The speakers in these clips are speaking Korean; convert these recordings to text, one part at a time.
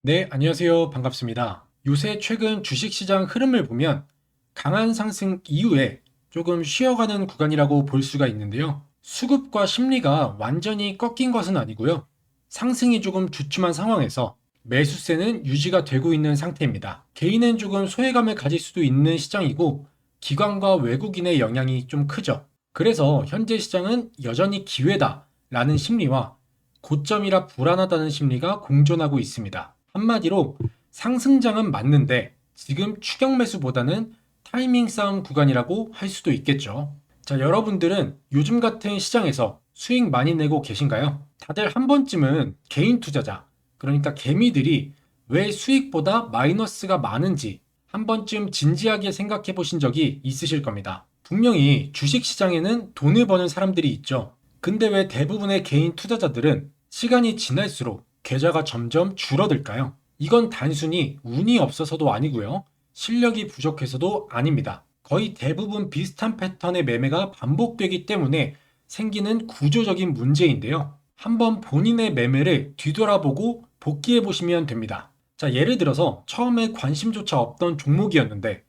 네, 안녕하세요. 반갑습니다. 요새 최근 주식시장 흐름을 보면 강한 상승 이후에 조금 쉬어가는 구간이라고 볼 수가 있는데요. 수급과 심리가 완전히 꺾인 것은 아니고요. 상승이 조금 주춤한 상황에서 매수세는 유지가 되고 있는 상태입니다. 개인은 조금 소외감을 가질 수도 있는 시장이고 기관과 외국인의 영향이 좀 크죠. 그래서 현재 시장은 여전히 기회다라는 심리와 고점이라 불안하다는 심리가 공존하고 있습니다. 한마디로 상승장은 맞는데 지금 추격 매수보다는 타이밍 싸움 구간이라고 할 수도 있겠죠. 자, 여러분들은 요즘 같은 시장에서 수익 많이 내고 계신가요? 다들 한 번쯤은 개인 투자자, 그러니까 개미들이 왜 수익보다 마이너스가 많은지 한 번쯤 진지하게 생각해 보신 적이 있으실 겁니다. 분명히 주식 시장에는 돈을 버는 사람들이 있죠. 근데 왜 대부분의 개인 투자자들은 시간이 지날수록 계좌가 점점 줄어들까요? 이건 단순히 운이 없어서도 아니고요. 실력이 부족해서도 아닙니다. 거의 대부분 비슷한 패턴의 매매가 반복되기 때문에 생기는 구조적인 문제인데요. 한번 본인의 매매를 뒤돌아보고 복귀해 보시면 됩니다. 자, 예를 들어서 처음에 관심조차 없던 종목이었는데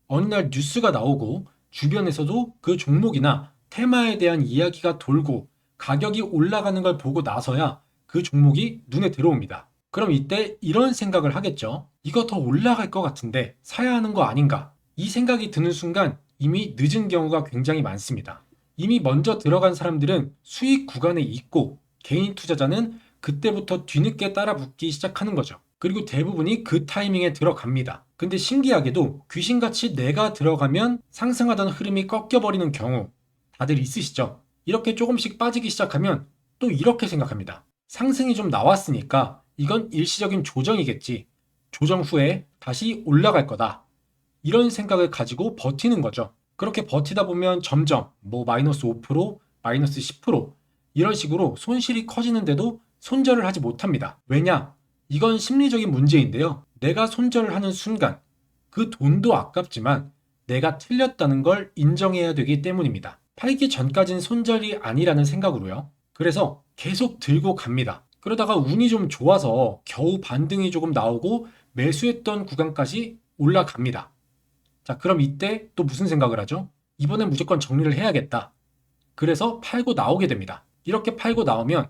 어느 날 뉴스가 나오고 주변에서도 그 종목이나 테마에 대한 이야기가 돌고 가격이 올라가는 걸 보고 나서야 그 종목이 눈에 들어옵니다. 그럼 이때 이런 생각을 하겠죠. 이거 더 올라갈 것 같은데 사야 하는 거 아닌가? 이 생각이 드는 순간 이미 늦은 경우가 굉장히 많습니다. 이미 먼저 들어간 사람들은 수익 구간에 있고 개인 투자자는 그때부터 뒤늦게 따라붙기 시작하는 거죠. 그리고 대부분이 그 타이밍에 들어갑니다. 근데 신기하게도 귀신같이 내가 들어가면 상승하던 흐름이 꺾여버리는 경우 다들 있으시죠? 이렇게 조금씩 빠지기 시작하면 또 이렇게 생각합니다. 상승이 좀 나왔으니까 이건 일시적인 조정이겠지. 조정 후에 다시 올라갈 거다. 이런 생각을 가지고 버티는 거죠. 그렇게 버티다 보면 점점 마이너스 5%, 마이너스 10% 이런 식으로 손실이 커지는데도 손절을 하지 못합니다. 왜냐? 이건 심리적인 문제인데요. 내가 손절을 하는 순간 그 돈도 아깝지만 내가 틀렸다는 걸 인정해야 되기 때문입니다. 팔기 전까진 손절이 아니라는 생각으로요. 그래서 계속 들고 갑니다. 그러다가 운이 좀 좋아서 겨우 반등이 조금 나오고 매수했던 구간까지 올라갑니다. 자, 그럼 이때 또 무슨 생각을 하죠? 이번엔 무조건 정리를 해야겠다. 그래서 팔고 나오게 됩니다. 이렇게 팔고 나오면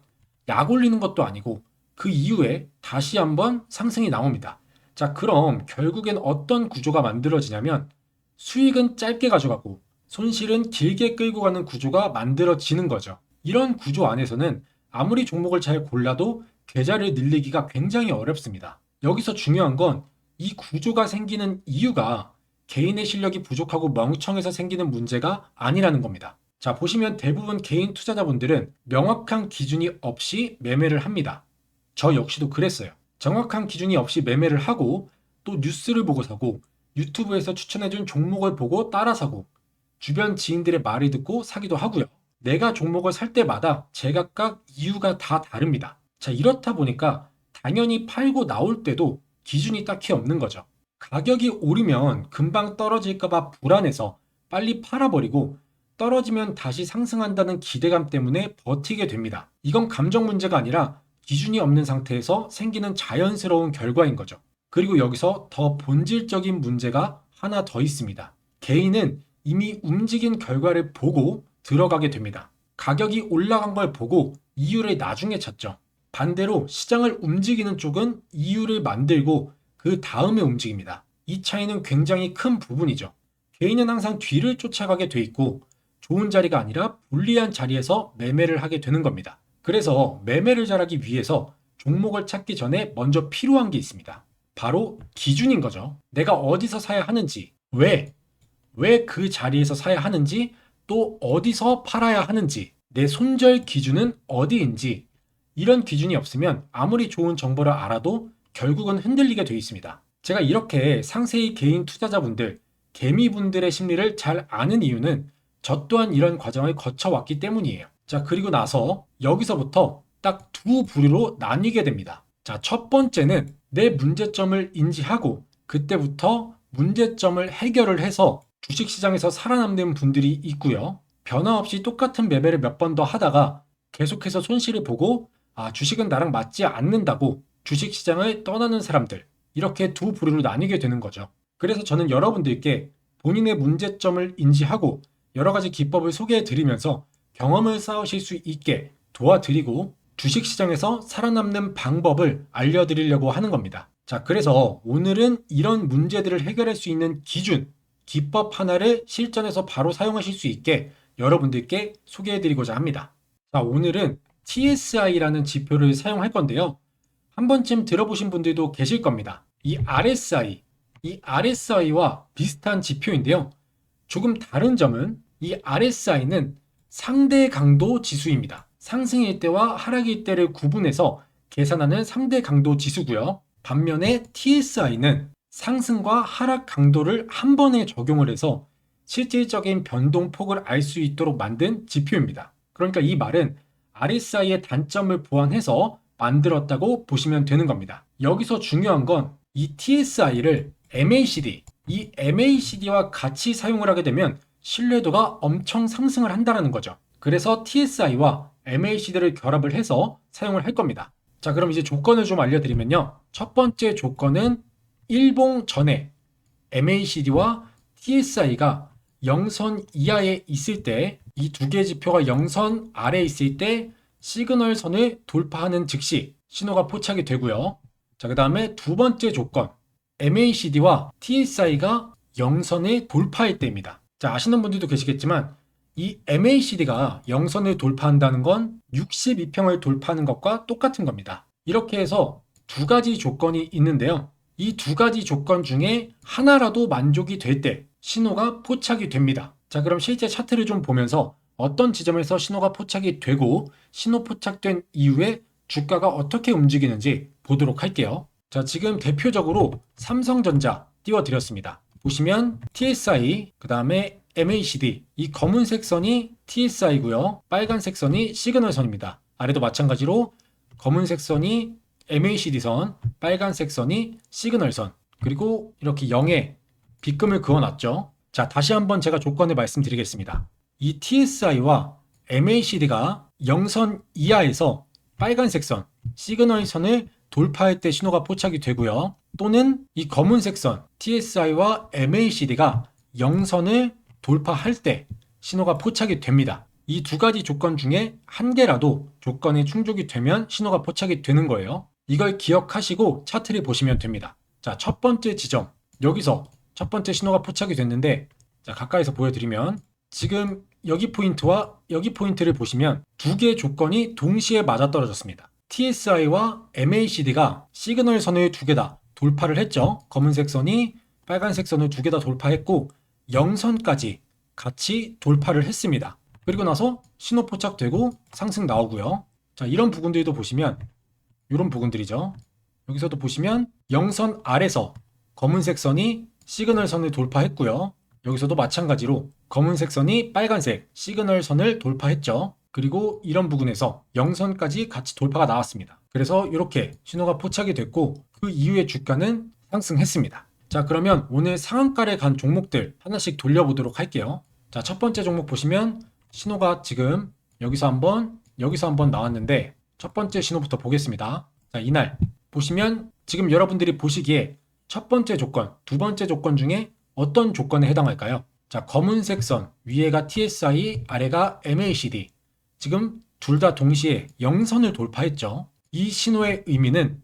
약 올리는 것도 아니고 그 이후에 다시 한번 상승이 나옵니다. 자, 그럼 결국엔 어떤 구조가 만들어지냐면 수익은 짧게 가져가고 손실은 길게 끌고 가는 구조가 만들어지는 거죠. 이런 구조 안에서는 아무리 종목을 잘 골라도 계좌를 늘리기가 굉장히 어렵습니다. 여기서 중요한 건 이 구조가 생기는 이유가 개인의 실력이 부족하고 멍청해서 생기는 문제가 아니라는 겁니다. 자, 보시면 대부분 개인 투자자분들은 명확한 기준이 없이 매매를 합니다. 저 역시도 그랬어요. 정확한 기준이 없이 매매를 하고 또 뉴스를 보고 사고 유튜브에서 추천해준 종목을 보고 따라 사고 주변 지인들의 말을 듣고 사기도 하고요. 내가 종목을 살 때마다 제각각 이유가 다 다릅니다. 자, 이렇다 보니까 당연히 팔고 나올 때도 기준이 딱히 없는 거죠. 가격이 오르면 금방 떨어질까봐 불안해서 빨리 팔아버리고 떨어지면 다시 상승한다는 기대감 때문에 버티게 됩니다. 이건 감정 문제가 아니라 기준이 없는 상태에서 생기는 자연스러운 결과인 거죠. 그리고 여기서 더 본질적인 문제가 하나 더 있습니다. 개인은 이미 움직인 결과를 보고 들어가게 됩니다. 가격이 올라간 걸 보고 이유를 나중에 찾죠. 반대로 시장을 움직이는 쪽은 이유를 만들고 그 다음에 움직입니다. 이 차이는 굉장히 큰 부분이죠. 개인은 항상 뒤를 쫓아가게 돼 있고 좋은 자리가 아니라 불리한 자리에서 매매를 하게 되는 겁니다. 그래서 매매를 잘하기 위해서 종목을 찾기 전에 먼저 필요한 게 있습니다. 바로 기준인 거죠. 내가 어디서 사야 하는지, 왜 그 자리에서 사야 하는지, 또 어디서 팔아야 하는지, 내 손절 기준은 어디인지, 이런 기준이 없으면 아무리 좋은 정보를 알아도 결국은 흔들리게 돼 있습니다. 제가 이렇게 상세히 개인 투자자분들, 개미분들의 심리를 잘 아는 이유는 저 또한 이런 과정을 거쳐왔기 때문이에요. 자, 그리고 나서 여기서부터 딱 두 부류로 나뉘게 됩니다. 자, 첫 번째는 내 문제점을 인지하고 그때부터 문제점을 해결을 해서 주식시장에서 살아남는 분들이 있고요. 변화 없이 똑같은 매매를 몇 번 더 하다가 계속해서 손실을 보고 주식은 나랑 맞지 않는다고 주식시장을 떠나는 사람들, 이렇게 두 부류로 나뉘게 되는 거죠. 그래서 저는 여러분들께 본인의 문제점을 인지하고 여러 가지 기법을 소개해 드리면서 경험을 쌓으실 수 있게 도와드리고 주식시장에서 살아남는 방법을 알려드리려고 하는 겁니다. 자, 그래서 오늘은 이런 문제들을 해결할 수 있는 기준, 기법 하나를 실전에서 바로 사용하실 수 있게 여러분들께 소개해드리고자 합니다. 자, 오늘은 TSI라는 지표를 사용할 건데요. 한 번쯤 들어보신 분들도 계실 겁니다. 이 RSI와 비슷한 지표인데요. 조금 다른 점은 이 RSI는 상대 강도 지수입니다. 상승일 때와 하락일 때를 구분해서 계산하는 상대 강도 지수고요. 반면에 TSI는 상승과 하락 강도를 한 번에 적용을 해서 실질적인 변동폭을 알 수 있도록 만든 지표입니다. 그러니까 이 말은 RSI의 단점을 보완해서 만들었다고 보시면 되는 겁니다. 여기서 중요한 건 이 TSI를 이 MACD와 같이 사용을 하게 되면 신뢰도가 엄청 상승을 한다는 거죠. 그래서 TSI와 MACD를 결합을 해서 사용을 할 겁니다. 자, 그럼 이제 조건을 좀 알려드리면요. 첫 번째 조건은 일봉 전에 MACD와 TSI가 0선 이하에 있을 때, 이 두 개의 지표가 0선 아래에 있을 때 시그널 선을 돌파하는 즉시 신호가 포착이 되고요. 자, 그 다음에 두 번째 조건, MACD와 TSI가 0선을 돌파할 때입니다. 자, 아시는 분들도 계시겠지만 이 MACD가 0선을 돌파한다는 건 62평을 돌파하는 것과 똑같은 겁니다. 이렇게 해서 두 가지 조건이 있는데요. 이 두 가지 조건 중에 하나라도 만족이 될 때 신호가 포착이 됩니다. 자, 그럼 실제 차트를 좀 보면서 어떤 지점에서 신호가 포착이 되고 신호 포착된 이후에 주가가 어떻게 움직이는지 보도록 할게요. 자, 지금 대표적으로 삼성전자 띄워드렸습니다. 보시면 TSI, 그 다음에 MACD, 이 검은색 선이 TSI고요. 빨간색 선이 시그널 선입니다. 아래도 마찬가지로 검은색 선이 MACD 선, 빨간색 선이 시그널 선, 그리고 이렇게 0에 빗금을 그어놨죠. 자, 다시 한번 제가 조건을 말씀드리겠습니다. 이 TSI와 MACD가 0선 이하에서 빨간색 선, 시그널 선을 돌파할 때 신호가 포착이 되고요. 또는 이 검은색 선, TSI와 MACD가 0선을 돌파할 때 신호가 포착이 됩니다. 이 두 가지 조건 중에 한 개라도 조건이 충족이 되면 신호가 포착이 되는 거예요. 이걸 기억하시고 차트를 보시면 됩니다. 자, 첫 번째 지점, 여기서 첫 번째 신호가 포착이 됐는데, 자, 가까이서 보여드리면 지금 여기 포인트와 여기 포인트를 보시면 두 개의 조건이 동시에 맞아떨어졌습니다. TSI와 MACD가 시그널 선을 두 개 다 돌파를 했죠. 검은색 선이 빨간색 선을 두 개 다 돌파했고 0선까지 같이 돌파를 했습니다. 그리고 나서 신호 포착되고 상승 나오고요. 자, 이런 부분들도 보시면 이런 부분들이죠. 여기서도 보시면 0선 아래서 검은색 선이 시그널 선을 돌파했고요. 여기서도 마찬가지로 검은색 선이 빨간색 시그널 선을 돌파했죠. 그리고 이런 부분에서 0선까지 같이 돌파가 나왔습니다. 그래서 이렇게 신호가 포착이 됐고 그 이후에 주가는 상승했습니다. 자, 그러면 오늘 상한가를 간 종목들 하나씩 돌려보도록 할게요. 자, 첫 번째 종목 보시면 신호가 지금 여기서 한번 나왔는데 첫 번째 신호부터 보겠습니다. 자, 이날 보시면 지금 여러분들이 보시기에 첫 번째 조건, 두 번째 조건 중에 어떤 조건에 해당할까요? 자, 검은색 선 위에가 TSI, 아래가 MACD. 지금 둘 다 동시에 0선을 돌파했죠. 이 신호의 의미는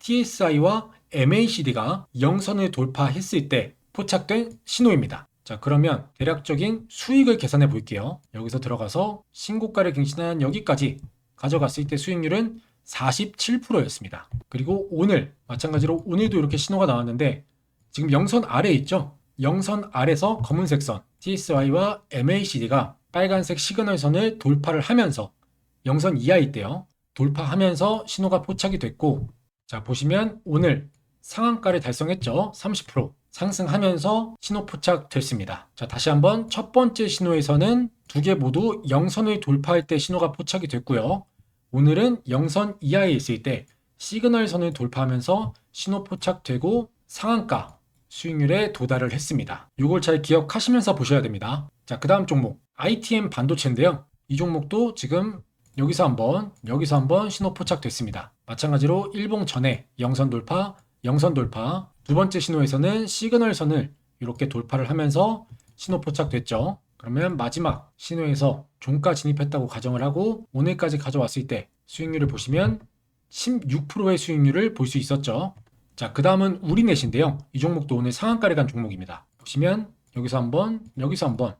TSI와 MACD가 0선을 돌파했을 때 포착된 신호입니다. 자, 그러면 대략적인 수익을 계산해 볼게요. 여기서 들어가서 신고가를 갱신한 여기까지 가져갔을 때 수익률은 47%였습니다. 그리고 오늘 마찬가지로 오늘도 이렇게 신호가 나왔는데 지금 0선 아래에 있죠. 0선 아래서 검은색 선 TSI와 MACD가 빨간색 시그널 선을 돌파를 하면서 0선 이하일 때요. 돌파하면서 신호가 포착이 됐고, 자, 보시면 오늘 상한가를 달성했죠. 30% 상승하면서 신호 포착됐습니다. 자, 다시 한번 첫 번째 신호에서는 두 개 모두 0선을 돌파할 때 신호가 포착이 됐고요. 오늘은 0선 이하에 있을 때 시그널 선을 돌파하면서 신호 포착되고 상한가 수익률에 도달을 했습니다. 이걸 잘 기억하시면서 보셔야 됩니다. 자, 그 다음 종목 ITM 반도체인데요. 이 종목도 지금 여기서 한번 신호 포착됐습니다. 마찬가지로 일봉 전에 영선 돌파, 영선 돌파, 두 번째 신호에서는 시그널선을 이렇게 돌파를 하면서 신호 포착됐죠. 그러면 마지막 신호에서 종가 진입했다고 가정을 하고 오늘까지 가져왔을 때 수익률을 보시면 16%의 수익률을 볼 수 있었죠. 자, 그 다음은 우리넷인데요. 이 종목도 오늘 상한가를 간 종목입니다. 보시면 여기서 한번, 여기서 한번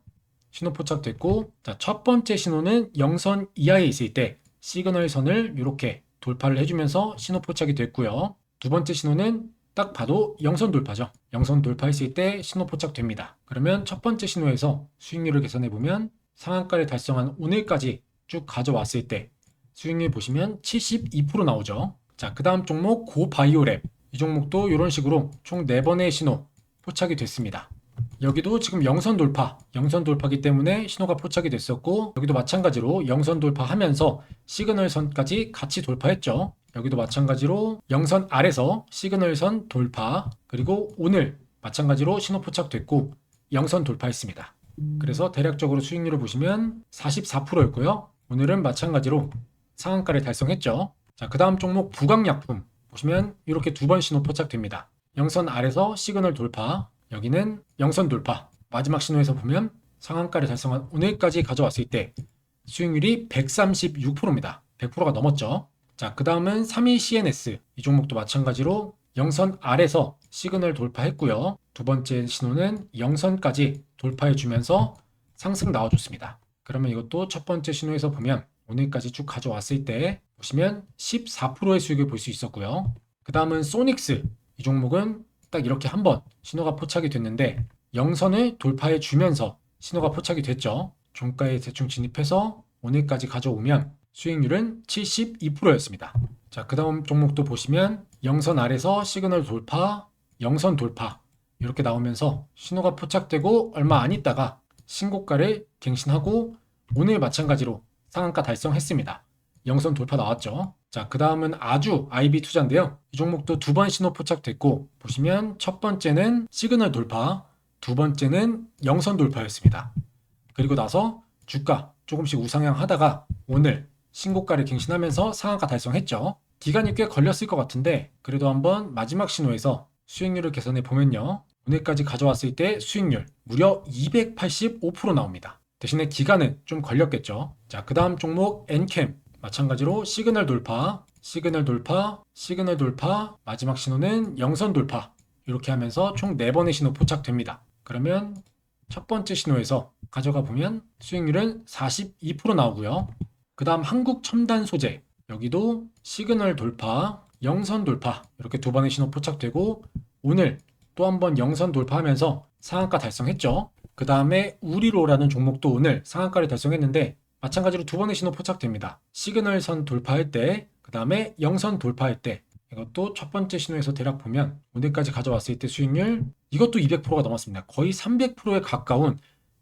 신호 포착됐고, 자, 첫 번째 신호는 영선 이하에 있을 때 시그널 선을 이렇게 돌파를 해주면서 신호 포착이 됐고요. 두 번째 신호는 딱 봐도 영선 돌파죠. 영선 돌파했을 때 신호 포착됩니다. 그러면 첫 번째 신호에서 수익률을 계산해 보면 상한가를 달성한 오늘까지 쭉 가져왔을 때 수익률 보시면 72% 나오죠. 자, 그 다음 종목 고바이오랩. 이 종목도 이런 식으로 총 4번의 신호 포착이 됐습니다. 여기도 지금 영선 돌파기 때문에 신호가 포착이 됐었고, 여기도 마찬가지로 영선 돌파하면서 시그널선까지 같이 돌파했죠. 여기도 마찬가지로 영선 아래서 시그널선 돌파, 그리고 오늘 마찬가지로 신호 포착됐고 영선 돌파했습니다. 그래서 대략적으로 수익률을 보시면 44%였고요. 오늘은 마찬가지로 상한가를 달성했죠. 자, 그 다음 종목 부강약품 보시면 이렇게 2번 신호 포착됩니다. 영선 아래서 시그널 돌파, 여기는 영선 돌파. 마지막 신호에서 보면 상한가를 달성한 오늘까지 가져왔을 때 수익률이 136%입니다. 100%가 넘었죠. 자, 그 다음은 3위 CNS. 이 종목도 마찬가지로 영선 아래서 시그널 돌파했고요. 두 번째 신호는 영선까지 돌파해주면서 상승 나와줬습니다. 그러면 이것도 첫 번째 신호에서 보면 오늘까지 쭉 가져왔을 때 보시면 14%의 수익을 볼 수 있었고요. 그 다음은 소닉스. 이 종목은 딱 이렇게 한번 신호가 포착이 됐는데 영선을 돌파해 주면서 신호가 포착이 됐죠. 종가에 대충 진입해서 오늘까지 가져오면 수익률은 72%였습니다. 자, 그 다음 종목도 보시면 영선 아래서 시그널 돌파, 영선 돌파 이렇게 나오면서 신호가 포착되고 얼마 안 있다가 신고가를 갱신하고 오늘 마찬가지로 상한가 달성했습니다. 영선 돌파 나왔죠. 자, 그 다음은 아주 IB 투자인데요. 이 종목도 2번 신호 포착됐고 보시면 첫 번째는 시그널 돌파, 두 번째는 영선 돌파였습니다. 그리고 나서 주가 조금씩 우상향 하다가 오늘 신고가를 갱신하면서 상한가 달성했죠. 기간이 꽤 걸렸을 것 같은데 그래도 한번 마지막 신호에서 수익률을 계산해 보면요. 오늘까지 가져왔을 때 수익률 무려 285% 나옵니다. 대신에 기간은 좀 걸렸겠죠. 자, 그 다음 종목 엔캠. 마찬가지로 시그널 돌파, 시그널 돌파, 시그널 돌파, 마지막 신호는 영선 돌파 이렇게 하면서 총 4번의 신호 포착됩니다. 그러면 첫 번째 신호에서 가져가 보면 수익률은 42% 나오고요. 그 다음 한국첨단소재 여기도 시그널 돌파, 영선 돌파 이렇게 2번의 신호 포착되고 오늘 또 한 번 영선 돌파하면서 상한가 달성했죠. 그 다음에 우리로라는 종목도 오늘 상한가를 달성했는데 마찬가지로 2번의 신호 포착됩니다. 시그널선 돌파할 때, 그 다음에 영선 돌파할 때 이것도 첫 번째 신호에서 대략 보면 오늘까지 가져왔을 때 수익률 이것도 200%가 넘었습니다. 거의 300%에 가까운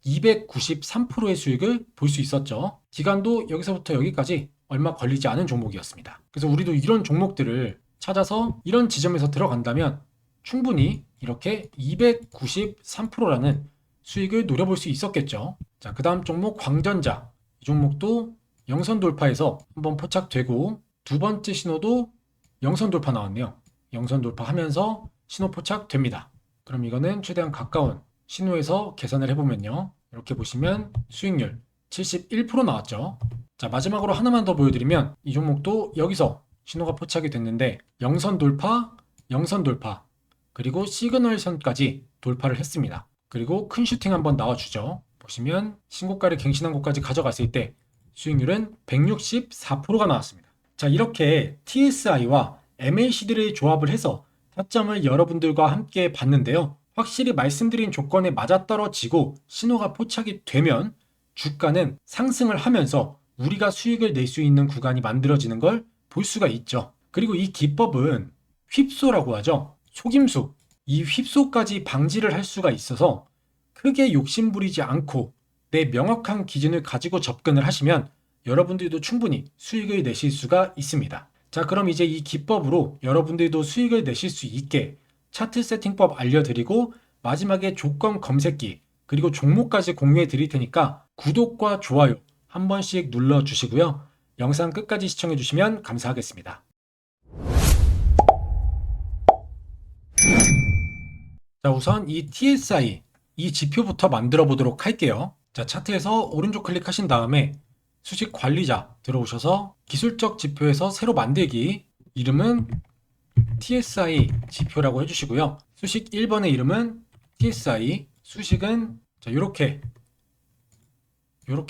293%의 수익을 볼 수 있었죠. 기간도 여기서부터 여기까지 얼마 걸리지 않은 종목이었습니다. 그래서 우리도 이런 종목들을 찾아서 이런 지점에서 들어간다면 충분히 이렇게 293%라는 수익을 노려볼 수 있었겠죠. 자, 그 다음 종목 광전자. 이 종목도 영선 돌파에서 한번 포착되고 두 번째 신호도 영선 돌파 나왔네요. 영선 돌파하면서 신호 포착됩니다. 그럼 이거는 최대한 가까운 신호에서 계산을 해보면요. 이렇게 보시면 수익률 71% 나왔죠. 자, 마지막으로 하나만 더 보여드리면 이 종목도 여기서 신호가 포착이 됐는데 영선 돌파, 영선 돌파 그리고 시그널선까지 돌파를 했습니다. 그리고 큰 슈팅 한번 나와주죠. 보시면 신고가를 갱신한 곳까지 가져갔을 때 수익률은 164%가 나왔습니다. 자, 이렇게 TSI와 MACD를 조합을 해서 타점을 여러분들과 함께 봤는데요. 확실히 말씀드린 조건에 맞아떨어지고 신호가 포착이 되면 주가는 상승을 하면서 우리가 수익을 낼 수 있는 구간이 만들어지는 걸 볼 수가 있죠. 그리고 이 기법은 휩소라고 하죠. 속임수. 이 휩소까지 방지를 할 수가 있어서 크게 욕심부리지 않고 내 명확한 기준을 가지고 접근을 하시면 여러분들도 충분히 수익을 내실 수가 있습니다. 자, 그럼 이제 이 기법으로 여러분들도 수익을 내실 수 있게 차트 세팅법 알려드리고 마지막에 조건 검색기 그리고 종목까지 공유해 드릴 테니까 구독과 좋아요 한 번씩 눌러주시고요. 영상 끝까지 시청해 주시면 감사하겠습니다. 자, 우선 이 TSI, 이 지표부터 만들어 보도록 할게요. 자, 차트에서 오른쪽 클릭하신 다음에 수식 관리자 들어오셔서 기술적 지표에서 새로 만들기, 이름은 TSI 지표라고 해주시고요. 수식 1번의 이름은 TSI, 수식은 자, 요렇게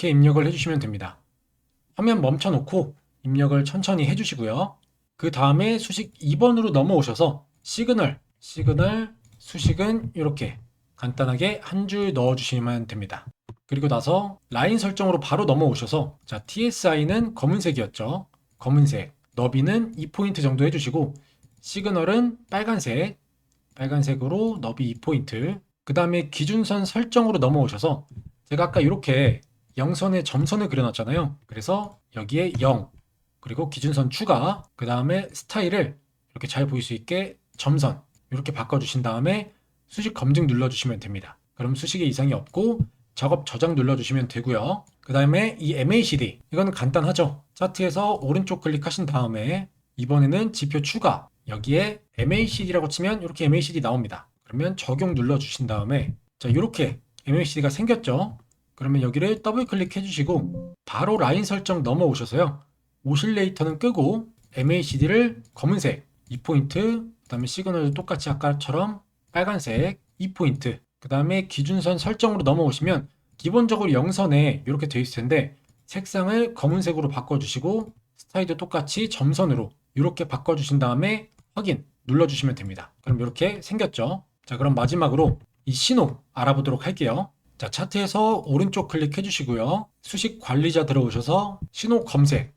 입력을 해주시면 됩니다. 화면 멈춰놓고 입력을 천천히 해주시고요. 그 다음에 수식 2번으로 넘어오셔서 시그널 수식은 이렇게 간단하게 한 줄 넣어주시면 됩니다. 그리고 나서 라인 설정으로 바로 넘어오셔서 자, TSI는 검은색이었죠. 검은색, 너비는 2포인트 정도 해주시고 시그널은 빨간색으로 너비 2포인트. 그 다음에 기준선 설정으로 넘어오셔서 제가 아까 이렇게 0선에 점선을 그려놨잖아요. 그래서 여기에 0, 그리고 기준선 추가, 그 다음에 스타일을 이렇게 잘 보일 수 있게 점선 이렇게 바꿔주신 다음에 수식 검증 눌러주시면 됩니다. 그럼 수식에 이상이 없고 작업 저장 눌러주시면 되고요. 그 다음에 이 MACD, 이거는 간단하죠. 차트에서 오른쪽 클릭하신 다음에 이번에는 지표 추가, 여기에 MACD라고 치면 이렇게 MACD 나옵니다. 그러면 적용 눌러주신 다음에 자, 이렇게 MACD가 생겼죠. 그러면 여기를 더블 클릭해 주시고 바로 라인 설정 넘어오셔서요. 오실레이터는 끄고 MACD를 검은색 2포인트, 그 다음에 시그널도 똑같이 아까처럼 빨간색 2포인트, 그 다음에 기준선 설정으로 넘어오시면 기본적으로 0선에 이렇게 되어 있을 텐데 색상을 검은색으로 바꿔주시고 스타일도 똑같이 점선으로 이렇게 바꿔주신 다음에 확인 눌러주시면 됩니다. 그럼 이렇게 생겼죠. 자, 그럼 마지막으로 이 신호 알아보도록 할게요. 자, 차트에서 오른쪽 클릭해 주시고요. 수식 관리자 들어오셔서 신호 검색,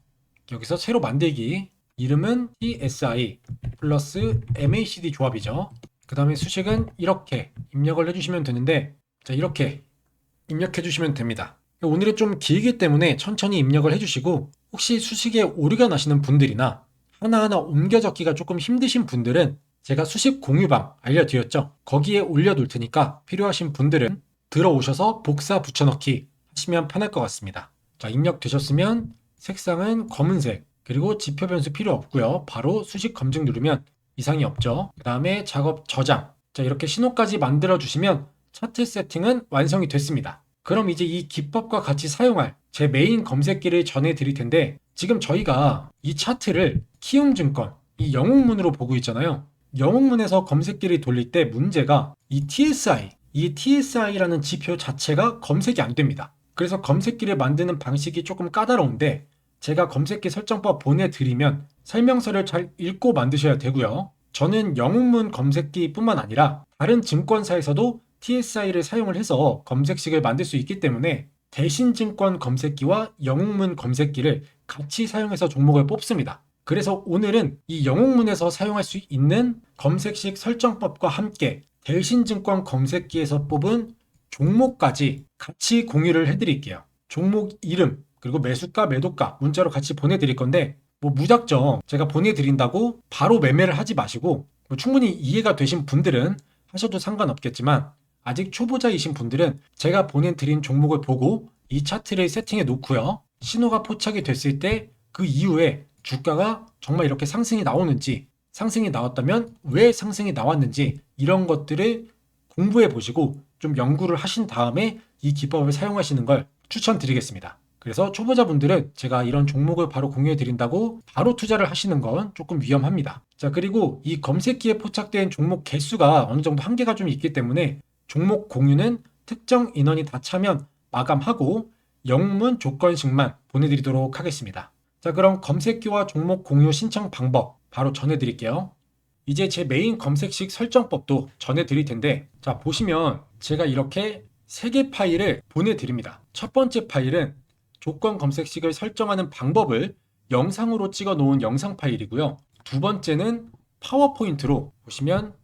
여기서 새로 만들기, 이름은 TSI 플러스 MACD 조합이죠. 그 다음에 수식은 이렇게 입력을 해주시면 되는데 자, 이렇게 입력해 주시면 됩니다. 오늘은 좀 길기 때문에 천천히 입력을 해주시고 혹시 수식에 오류가 나시는 분들이나 하나하나 옮겨 적기가 조금 힘드신 분들은 제가 수식 공유방 알려드렸죠. 거기에 올려둘 테니까 필요하신 분들은 들어오셔서 복사 붙여넣기 하시면 편할 것 같습니다. 자, 입력되셨으면 색상은 검은색, 그리고 지표 변수 필요 없고요. 바로 수식 검증 누르면 이상이 없죠. 그 다음에 작업 저장. 자, 이렇게 신호까지 만들어 주시면 차트 세팅은 완성이 됐습니다. 그럼 이제 이 기법과 같이 사용할 제 메인 검색기를 전해 드릴 텐데 지금 저희가 이 차트를 키움증권 이 영웅문으로 보고 있잖아요. 영웅문에서 검색기를 돌릴 때 문제가 이 TSI라는 지표 자체가 검색이 안 됩니다. 그래서 검색기를 만드는 방식이 조금 까다로운데 제가 검색기 설정법 보내드리면 설명서를 잘 읽고 만드셔야 되고요. 저는 영웅문 검색기 뿐만 아니라 다른 증권사에서도 TSI를 사용을 해서 검색식을 만들 수 있기 때문에 대신증권 검색기와 영웅문 검색기를 같이 사용해서 종목을 뽑습니다. 그래서 오늘은 이 영웅문에서 사용할 수 있는 검색식 설정법과 함께 대신증권 검색기에서 뽑은 종목까지 같이 공유를 해드릴게요. 종목 이름, 그리고 매수가, 매도가 문자로 같이 보내드릴 건데 뭐 무작정 제가 보내드린다고 바로 매매를 하지 마시고 뭐 충분히 이해가 되신 분들은 하셔도 상관없겠지만 아직 초보자이신 분들은 제가 보내드린 종목을 보고 이 차트를 세팅해 놓고요. 신호가 포착이 됐을 때 그 이후에 주가가 정말 이렇게 상승이 나오는지, 상승이 나왔다면 왜 상승이 나왔는지 이런 것들을 공부해 보시고 좀 연구를 하신 다음에 이 기법을 사용하시는 걸 추천드리겠습니다. 그래서 초보자분들은 제가 이런 종목을 바로 공유해 드린다고 바로 투자를 하시는 건 조금 위험합니다. 자, 그리고 이 검색기에 포착된 종목 개수가 어느 정도 한계가 좀 있기 때문에 종목 공유는 특정 인원이 다 차면 마감하고 영문 조건식만 보내드리도록 하겠습니다. 자, 그럼 검색기와 종목 공유 신청 방법 바로 전해드릴게요. 이제 제 메인 검색식 설정법도 전해드릴 텐데 자, 보시면 제가 이렇게 3개 파일을 보내드립니다. 첫 번째 파일은 조건 검색식을 설정하는 방법을 영상으로 찍어 놓은 영상 파일이고요. 두 번째는 파워포인트로 보시면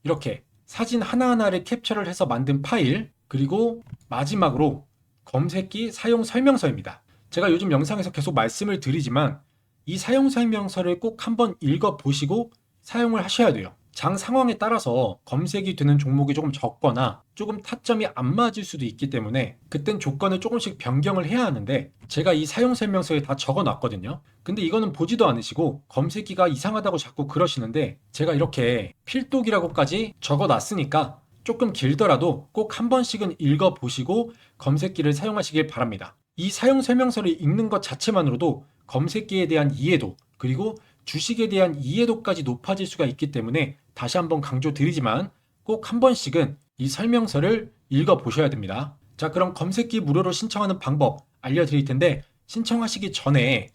이렇게 사진 하나하나를 캡처를 해서 만든 파일, 그리고 마지막으로 검색기 사용 설명서입니다. 제가 요즘 영상에서 계속 말씀을 드리지만 이 사용 설명서를 꼭 한번 읽어보시고 사용을 하셔야 돼요. 장 상황에 따라서 검색이 되는 종목이 조금 적거나 조금 타점이 안 맞을 수도 있기 때문에 그땐 조건을 조금씩 변경을 해야 하는데 제가 이 사용 설명서에 다 적어 놨거든요. 근데 이거는 보지도 않으시고 검색기가 이상하다고 자꾸 그러시는데 제가 이렇게 필독이라고까지 적어 놨으니까 조금 길더라도 꼭 한 번씩은 읽어보시고 검색기를 사용하시길 바랍니다. 이 사용 설명서를 읽는 것 자체만으로도 검색기에 대한 이해도 그리고 주식에 대한 이해도까지 높아질 수가 있기 때문에 다시 한번 강조드리지만 꼭 한 번씩은 이 설명서를 읽어보셔야 됩니다. 자, 그럼 검색기 무료로 신청하는 방법 알려드릴 텐데 신청하시기 전에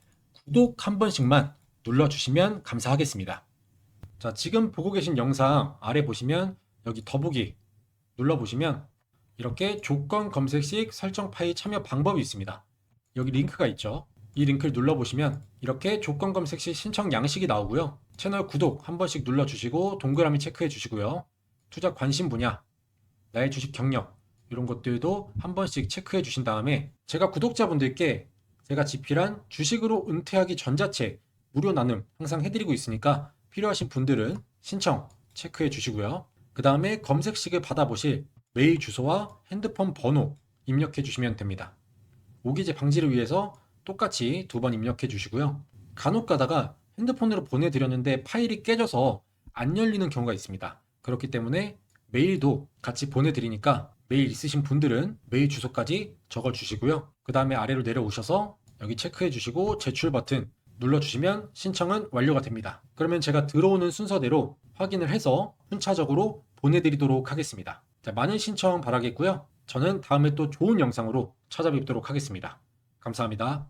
구독 한 번씩만 눌러주시면 감사하겠습니다. 자, 지금 보고 계신 영상 아래 보시면 여기 더보기 눌러보시면 이렇게 조건 검색 시 설정 파일 참여 방법이 있습니다. 여기 링크가 있죠. 이 링크를 눌러보시면 이렇게 조건 검색 시 신청 양식이 나오고요. 채널 구독 한 번씩 눌러주시고 동그라미 체크해 주시고요. 투자 관심 분야, 나의 주식 경력 이런 것들도 한 번씩 체크해 주신 다음에 제가 구독자분들께 제가 집필한 주식으로 은퇴하기 전자책 무료 나눔 항상 해드리고 있으니까 필요하신 분들은 신청 체크해 주시고요. 그 다음에 검색식을 받아보실 메일 주소와 핸드폰 번호 입력해 주시면 됩니다. 오기재 방지를 위해서 똑같이 2번 입력해 주시고요. 간혹 가다가 핸드폰으로 보내드렸는데 파일이 깨져서 안 열리는 경우가 있습니다. 그렇기 때문에 메일도 같이 보내드리니까 메일 있으신 분들은 메일 주소까지 적어 주시고요. 그 다음에 아래로 내려오셔서 여기 체크해 주시고 제출 버튼 눌러주시면 신청은 완료가 됩니다. 그러면 제가 들어오는 순서대로 확인을 해서 순차적으로 보내드리도록 하겠습니다. 자, 많은 신청 바라겠고요. 저는 다음에 또 좋은 영상으로 찾아뵙도록 하겠습니다. 감사합니다.